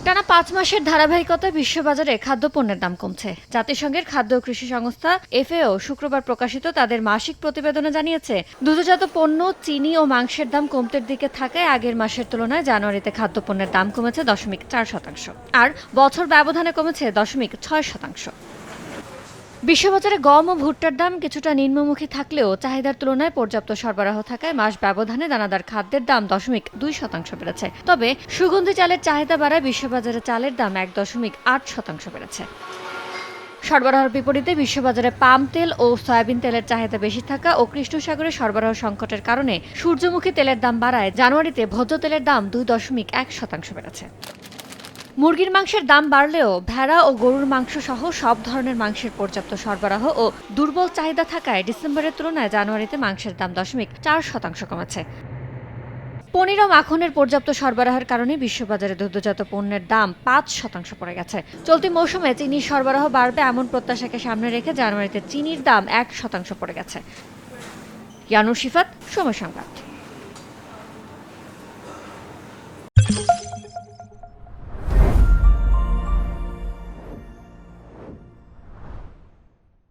টানা ৫ মাসের ধারাবাহিকতায় বিশ্ববাজারে খাদ্যপণ্যের দাম কমছে। জাতিসংঘের খাদ্য ও কৃষি সংস্থা FAO শুক্রবার প্রকাশিত তাদের মাসিক প্রতিবেদনে জানিয়েছে, দুগ্ধজাত পণ্য, চিনি ও মাংসের দাম কমতে দিকে থাকায় আগের মাসের তুলনায় জানুয়ারিতে খাদ্যপণ্যের দাম কমেছে 0.৪%, আর বছর ব্যবধানে কমেছে 0.৬%। বিশ্ববাজারে গম ও ভুট্টার দাম কিছুটা নিম্নমুখী থাকলেও চাহিদার তুলনায় পর্যাপ্ত সরবরাহ থাকায় মাস ব্যবধানে দানাদার খাদ্যের দাম 0.২% বেড়েছে। তবে সুগন্ধি চালের চাহিদা বাড়ায় বিশ্ববাজারে চালের দাম 1.৮% বেড়েছে। সরবরাহের বিপরীতে বিশ্ববাজারে পাম তেল ও সয়াবিন তেলের চাহিদা বেশি থাকা ও কৃষ্ণ সাগরে সরবরাহ সংকটের কারণে সূর্যমুখী তেলের দাম বাড়ায় জানুয়ারিতে ভোজ্য তেলের দাম 2.1% বেড়েছে। মুরগির মাংসের দাম বাড়লেও ভেড়া ও গরুর মাংস সহ সব ধরনের মাংসের পর্যাপ্ত সরবরাহ ও দুর্বল চাহিদা থাকায় ডিসেম্বরের তুলনায় জানুয়ারিতে মাংসের দাম 0.4% কমেছে। পনির ও মাখনের পর্যাপ্ত সরবরাহের কারণে বিশ্ববাজারে দুগ্ধজাত পণ্যের দাম 5% পড়ে গেছে। চলতি মৌসুমে চিনির সরবরাহ বাড়বে এমন প্রত্যাশাকে সামনে রেখে জানুয়ারিতে চিনির দাম 1% পড়ে গেছে। ইয়ানুর শিফাত, সময় সংবাদ।